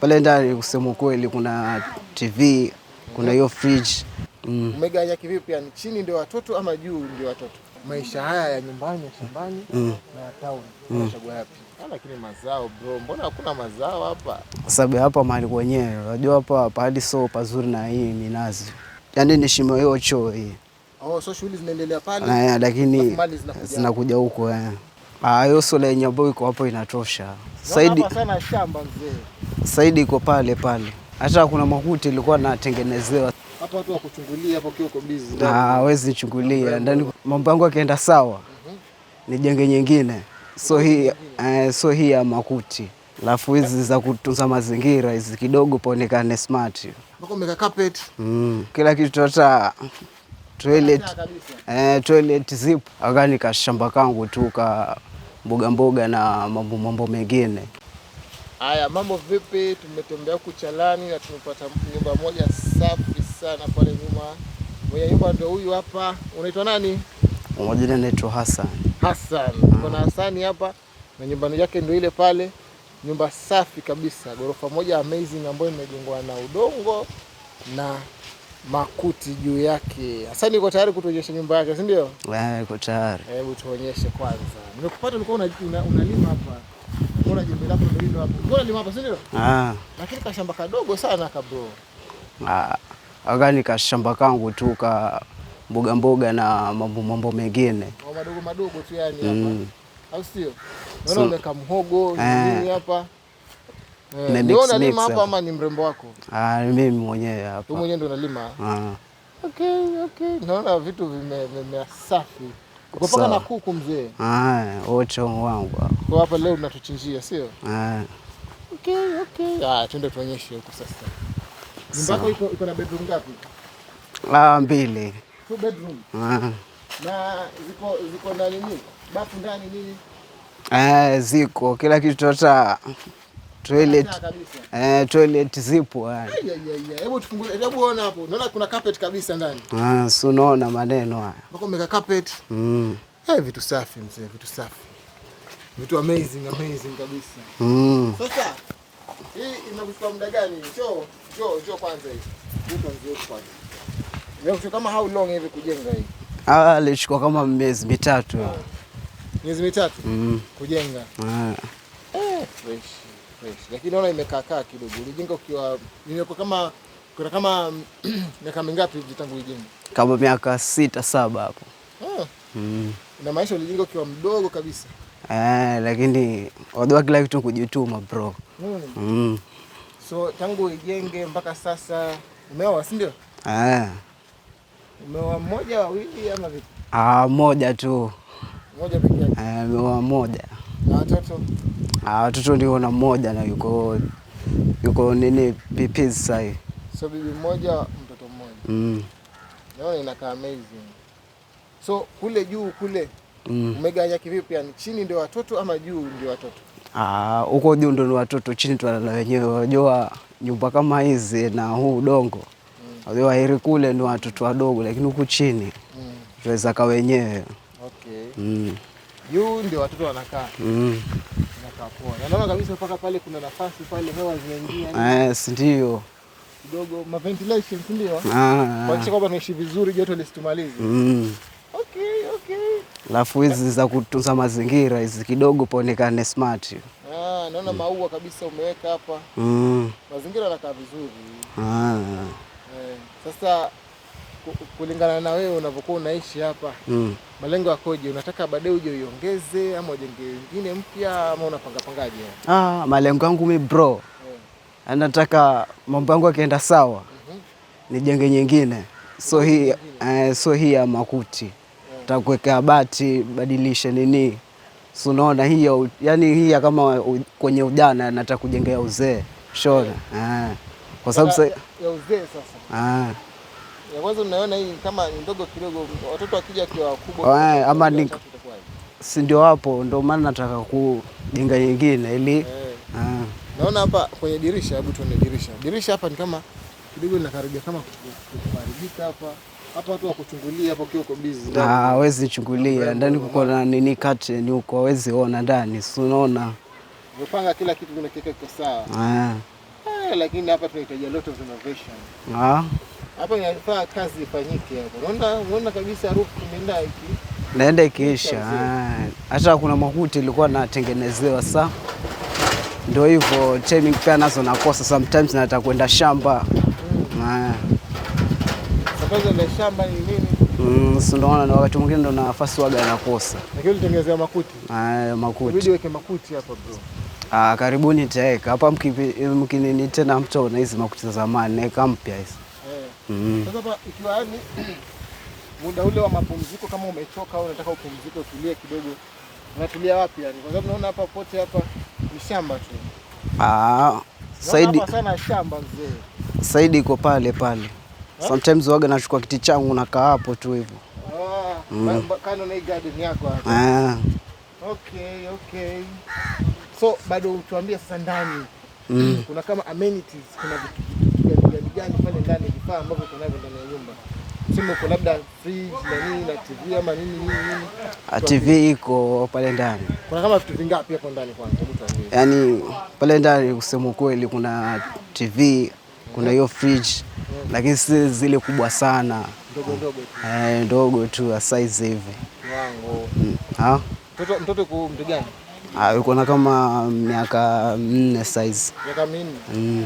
Pale ndani kusema kweli kuna TV, kuna hiyo fridge. Umegawanya kivipi, yani chini ndio watoto ama juu ndio watoto? Maisha haya ya nyumbani, ya shambani na town, unachagua yapi? Lakini mazao bro, mbona hakuna mazao hapa? Kwa sababu hapa mahali kwenyewe, unajua hapa pahali so pazuri na hii minazi. Yaani ni shimo hiyo choo hii. So shughuli zinaendelea pale. Lakini zinakuja huko hiyo sola yenye ambayo iko hapo inatosha. Saidi sana shamba mzee. Saidi iko pale. Hata kuna makuti ilikuwa natengenezewa. Hapa watu wa kuchungulia hapo uko busy. Hawezi chungulia. Ndani mambo yangu yakienda sawa. Nijenge nyingine. So hii ya makuti. Alafu hizi za kutunza mazingira hizi kidogo paonekane smart. Mbona umeka carpet? Kila kitu hata toilet zip. Agani kashamba kangu tu ka mboga na mambo mengine. Haya, mambo vipi? Tumetembea huku Chalani na tumepata nyumba moja safi sana pale nyuma. Mwenye nyumba ndio huyu hapa. Unaitwa nani? Mmoja anaitwa Hassan. Kuna Hassan hapa na nyumba yake ndio ile pale. Nyumba safi kabisa, ghorofa moja amazing ambayo imejengwa na udongo na makuti juu yake. Hassan yuko tayari kutuonyesha nyumba yake, si ndio? Yuko tayari. Hebu tuonyeshe kwanza. Nimekupata ulikuwa unalima hapa. Mbona jembe lako ndio hilo hapo? Mbona lima hapa, si ndio? Lakini kashamba kadogo sana bro. Agani kashamba kangu tu ka mboga na mambo mengine. Madogo tu yani hapa. Au sio? Naona umeka mhogo nini hapa? Unaona lima hapa ama ni mrembo wako? Mimi mwenyewe hapa. Wewe mwenyewe ndio unalima? Okay. Naona vitu vimesafi. Uko paka na kuku mzee? Wote wangu. Kwa hapa leo tunatuchinjia, sio? Okay. Twende tuonyeshe huko sasa. Nyumba yako iko na bedroom ngapi? 2. 2 bedroom. Na ziko na nini? Bafu ndani nini? Ziko kila kitu, hata toilet zipo. Hebu tufungulie, hebu ona hapo. Naona kuna carpet kabisa ndani. Si unaona maneno haya. Mpaka umeka carpet. Vitu safi mzee, vitu safi. Vitu amazing kabisa. Sasa hii inakuchukua muda gani? Njoo kwanza hii. Njoo kwanza. Leo kama how long hivi kujenga hii? Ilichukua kama miezi 3. Miezi 3 kujenga. Fresh. Lakini naona imekaa kidogo. Ulijenga ukiwa nimekuwa kama miaka mingapi tangu ulijenge? Kama miaka 6-7 hapo. Na maisha ulijenga ukiwa mdogo kabisa. Lakini wajua kila kitu kujituma bro. So tangu ujenge mpaka sasa umeoa, si ndio? Umeoa mmoja, wawili ama vipi? Mmoja tu. Mmoja pekee yake? Umeoa mmoja. Na watoto? Watoto ndio na mmoja na yuko nini pipi sasa. So bibi mmoja, mtoto mmoja. Naona inakaa amazing. So kule juu kule umegawanya kivipi, yani chini ndio watoto ama juu ndio watoto? Huko juu ndio watoto, chini tunalala wenyewe. Unajua nyumba kama hizi na huu udongo. Unajua heri kule ndio watoto wadogo, lakini huku chini tunaweza kaa wenyewe. Okay. Juu ndio watoto wanakaa. Inakaa poa. Naona kabisa mpaka pale kuna nafasi pale, hewa zinaingia. Si ndio. Kidogo ventilation, si ndio? Kuhakikisha kwamba tunaishi vizuri, joto lisitumalize. Okay. Alafu hizi za kutunza mazingira hizi kidogo paonekane smart. Naona maua kabisa umeweka hapa. Mazingira yanakaa vizuri. Sasa kulingana na wewe unavyokuwa unaishi hapa, malengo yakoje? Unataka baadaye uje uiongeze ama ujenge nyingine mpya ama unapangaje? Malengo yangu mimi bro. Nataka mambo yangu yakienda sawa. Nijenge nyingine. So hii ya makuti. Nitakuweka bati, badilisha nini. So unaona hii yani hii kama kwenye ujana nataka kujengea uzee. Shona. Kwa sababu ya uzee sasa. Ya kwanza unaona hii kama ni ndogo kidogo, watoto wakija kwa wakubwa ama ni si ndio hapo, ndio maana nataka kujenga nyingine ili naona hapa kwenye dirisha, hebu tuone dirisha. Dirisha hapa ni kama kidogo linakaribia kama kuharibika hapa. Hapa watu wakuchungulia hapo ukiwa uko busy. Hawezi chungulia. Ndani kuko na nini curtain huko, hawezi ona ndani. Si unaona? Umepanga kila kitu, kuna kiko sawa. lakini hapa tunahitaji a lot of innovation. Hapa inafaa kazi ifanyike hapa. Unaona kabisa harufu imeenda naenda ikiisha. Hata kuna makuti ilikuwa natengenezewa saa. Ndio hivyo timing pia nazo nakosa sometimes, nataka kwenda shamba. Sasa ndio shamba ni nini? Sio, ndio na wakati mwingine ndo nafasi waga nakosa. Lakini ulitengenezea makuti? Makuti. Inabidi weke makuti hapa bro. Karibuni nitaweka. Hapa mkinini tena mtaona hizi makuti za zamani naweka mpya hizi. Sasa hapa ikiwa yani muda ule wa mapumziko, kama umechoka au unataka upumzike utulie kidogo, unatulia wapi yani? Kwa sababu naona hapa pote hapa ni shamba tu. Saidi hapa sana shamba mzee. Saidi iko pale pale. Sometimes waga nachukua kiti changu nakaa hapo tu hivyo. Kando na garden yako hapa. Okay. So bado utuambie sasa ndani. Kuna kama amenities, kuna vitu gani pale ndani, vifaa ambavyo tunavyo ndani ya nyumba. Sema uko labda fridge na nini na TV ama nini. TV iko pale ndani. Kuna kama vitu vingapi hapo ndani kwanza? Hebu tuambie. Yaani pale ndani kusema kweli kuna TV, kuna hiyo fridge, lakini si zile kubwa sana. Ndogo tu. Ndogo tu size hivi. Wango. Mtoto kwa mtu gani? Yuko na kama miaka 4 size. Miaka 4.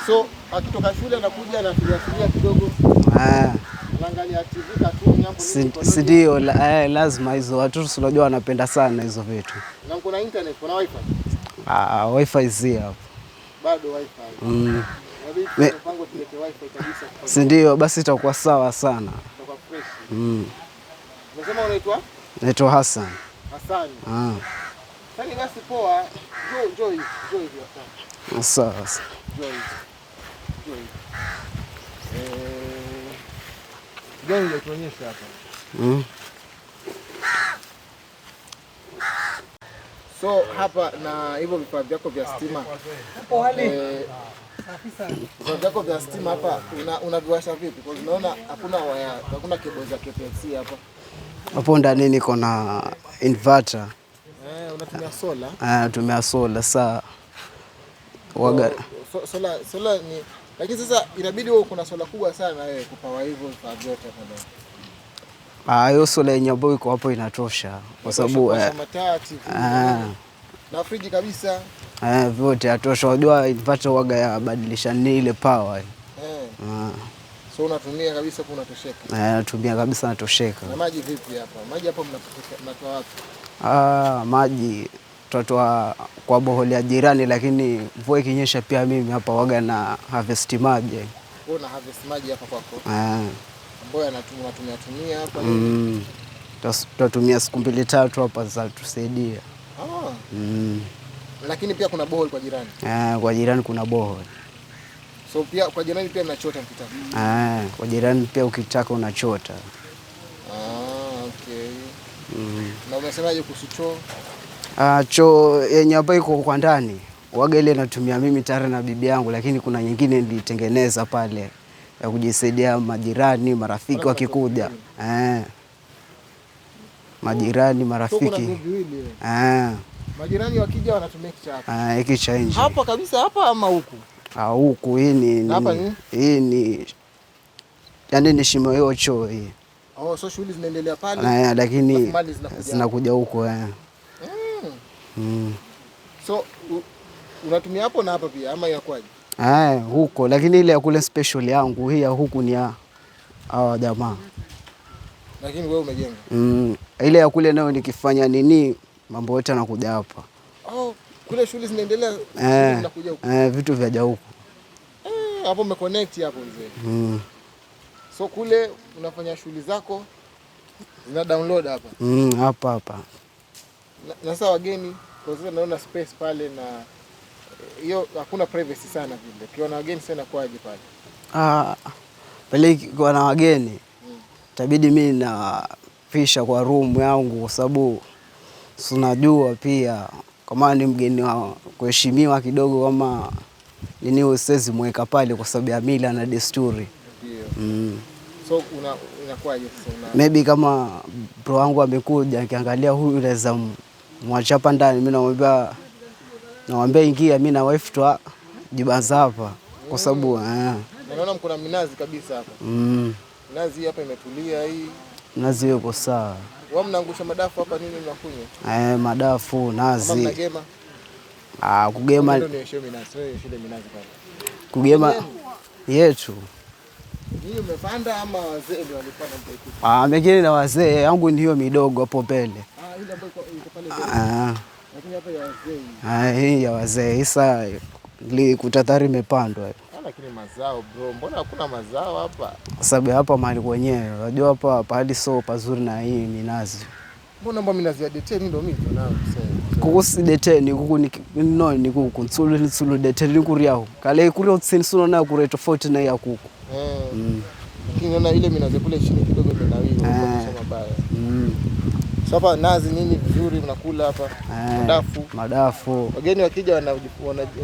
So akitoka shule anakuja anafikiria kidogo. Anaangalia TV cartoon hapo. Si ndio, lazima hizo watoto unajua wanapenda sana hizo vitu. Na kuna internet, kuna wifi? Wifi zi hapo. Bado wifi. Mpango tulete wifi kabisa. Si ndio, basi itakuwa sawa sana. Itakuwa fresh. Unasema unaitwa? Naitwa Hassan. Hassan. Sasa basi poa. Joy Hassan. Sawa. Joy. Gani ndio tuonyesha hapa? So hapa na hivyo vifaa vyako vya stima. Vifaa vyako vya stima hapa unaviwasha vipi? Kwa unaona hakuna cable za KPLC hapa. Hapo ndani niko na inverter. Unatumia solar? Natumia solar saa. Waga solar ni, lakini sasa inabidi wewe kuna solar kubwa sana wewe kupawa hivyo vifaa vyote hapa ndani. Hiyo solar yenye ambayo iko hapo inatosha kwa sababu na friji kabisa. Vyote yatosha. Unajua inverter waga yabadilisha ni ile power. So unatumia kabisa kuna tosheka? Natumia kabisa natosheka. Na maji vipi hapa? Maji hapa mnatoa wapi? Maji tutatoa kwa boholi ya jirani, lakini mvua ikinyesha pia mimi hapa waga na harvest maji. Wewe una harvest maji hapa kwako? Ambayo anatumia hapa tutatumia siku 2-3 hapa za tusaidia. Lakini pia kuna boholi kwa jirani? Kwa jirani kuna boholi. So pia kwa jirani pia mnachota mkitaka? Kwa jirani pia ukitaka unachota. Okay. Na umesemaje kuhusu choo? Choo yenye hapa iko kwa ndani waga ile natumia mimi tayari na bibi yangu, lakini kuna nyingine nilitengeneza pale ya kujisaidia majirani, marafiki wakikuja. Majirani, marafiki. Majirani wakija wanatumia kicha hapa? Hiki cha nje. Hapa kabisa hapa ama huku? Huku hii ni yaani ni shimo hiyo choo hii. So shughuli zinaendelea pale. Lakini zinakuja huko. So unatumia hapo na hapa pia ama yakwaje? Huko, lakini ile ya kule special yangu, hii ya huku ni ya hawa jamaa. Lakini wewe umejenga? Ile ya kule nayo nikifanya nini mambo yote yanakuja hapa. Kule shughuli zinaendelea zinakuja huko. Vitu vyaja huko. Hapo umeconnect hapo mzee. So kule unafanya shughuli zako zina download hapa. Hapa. Na sasa wageni kwa sababu naona space pale na hiyo hakuna privacy sana vile. Ukiona wageni sana kwaje pale? Pale kwa na wageni itabidi mimi na fisha kwa room yangu kwa sababu unajua pia kama ni mgeni wa kuheshimiwa kidogo, kama nini usezi mweka pale kwa sababu ya mila na desturi. So inakwaje sasa? Maybe kama bro wangu amekuja akiangalia huyu anaweza mwacha hapa ndani, mimi namwambia ingia, mimi na wife tu jibanza hapa. kwa sababu naona mko na minazi kabisa hapa. Minazi hapa imetulia hii. Nazi yuko sawa. Wao mnaangusha madafu hapa nini mnakunywa? Madafu, nazi. Kama mnagema? Kugema. Ndio ni shule minazi, shule minazi pale. Kugema yetu. Ninyi mmepanda ama wazee ndio walipanda mtaikuta? Mengine na wazee, yangu ni hiyo midogo hapo mbele. Ile ambayo iko pale mbele. Lakini hapa ya wazee. Hii ya wazee. Sasa kutatari imepandwa. Lakini mazao bro, mbona hakuna mazao hapa? Kwa sababu hapa mahali kwenyewe, unajua hapa pahali so pazuri na hii minazi. Mbona mbona minazi ya deteni ndio mimi nao sasa. Kukusi deteni kuku ni kuku nsulu deteni kuriao. Kale kurio tsinsuno na kure tofauti na ya kuku. Lakini naona ile minazi kule chini kidogo imenawiri kwa mabaya. Sasa nazi nini vizuri mnakula hapa? Madafu. Wageni wakija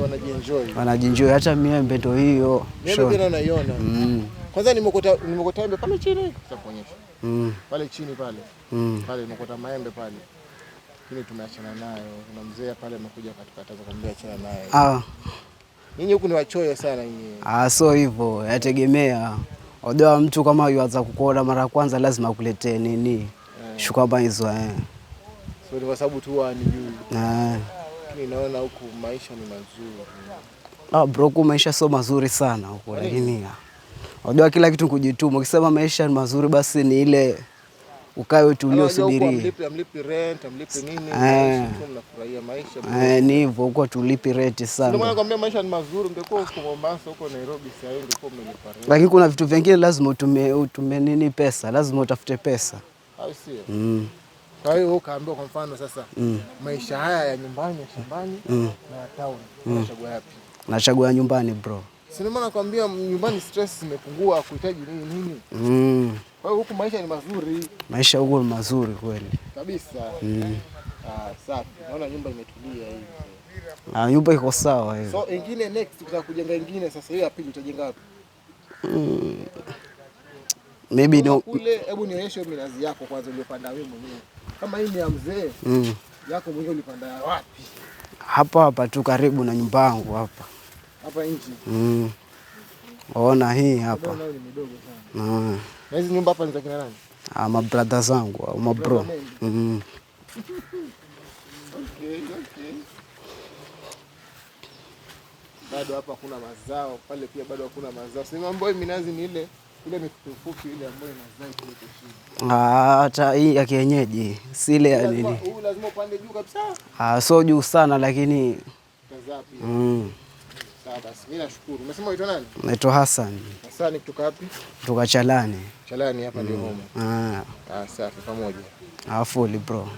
wanajienjoy. Wanajienjoy hata miembe ndio hiyo. Miembe pia unaiona. Kwanza nimekota embe pale chini sasa kuonyesha. Pale chini pale. Pale nimekota maembe pale. Lakini tumeachana nayo. Kuna mzee pale amekuja katukataza kumwambia achana nayo. Ninyi huku ni wachoyo sana nyinyi. So hivyo yategemea. Odoa mtu kama yuanza kukuona mara kwanza lazima akuletee nini? Shukrani hizo So ni kwa sababu tu wanijui. Lakini naona huku maisha ni mazuri. Bro, huku maisha sio mazuri sana huko lakini. Odoa kila kitu kujituma. Ukisema maisha ni mazuri basi ni ile ukae utulie usubirie. Amlipi rent, amlipi nini? Mnafurahia maisha. Ni hivyo huko tulipi rent sana. Ndio maana nakwambia maisha ni mazuri, ungekuwa huko Mombasa, huko Nairobi sasa hivi ungekuwa umelipa rent. Lakini kuna vitu vingine lazima utume nini pesa, lazima utafute pesa. Au sio? Kwa hiyo ukaambiwa kwa mfano sasa maisha haya ya nyumbani, ya shambani na ya town, unachagua yapi? Nachagua nyumbani bro. Sina maana nakwambia nyumbani stress zimepungua, kuhitaji nini? Kwa hiyo huku maisha ni mazuri. Maisha huko ni mazuri kweli. Kabisa. Safi. Naona nyumba imetulia hivi. Nyumba iko sawa hivi. So ingine next tutaka kujenga ingine sasa, hiyo ya pili utajenga wapi? Maybe no. Kule hebu nionyeshe minazi yako kwanza uliyopanda wewe mwenyewe. Kama hii ni ya mzee, yako mwenyewe ulipanda wapi? Hapa tu karibu na nyumba yangu hapa. Hapa nje. Ona hii hapa. Naona ni midogo sana. Na hizi nyumba hapa ni za kina nani? Ma brother zangu au ma bro. Okay. Bado hapa kuna mazao, pale pia bado hakuna mazao. Sema ambayo minazi ni ile mifupi ile ambayo inazaa kule chini. Hata hii ya kienyeji, si ile ya nini. Huu lazima upande juu kabisa. So juu sana lakini tazaa pia. Sawa basi, mimi nashukuru. Umesema unaitwa nani? Naitwa Hassan. Hassan kutoka wapi? Kutoka Chalani. Chalani hapa ndio home. Ah, safi pamoja. Fully bro.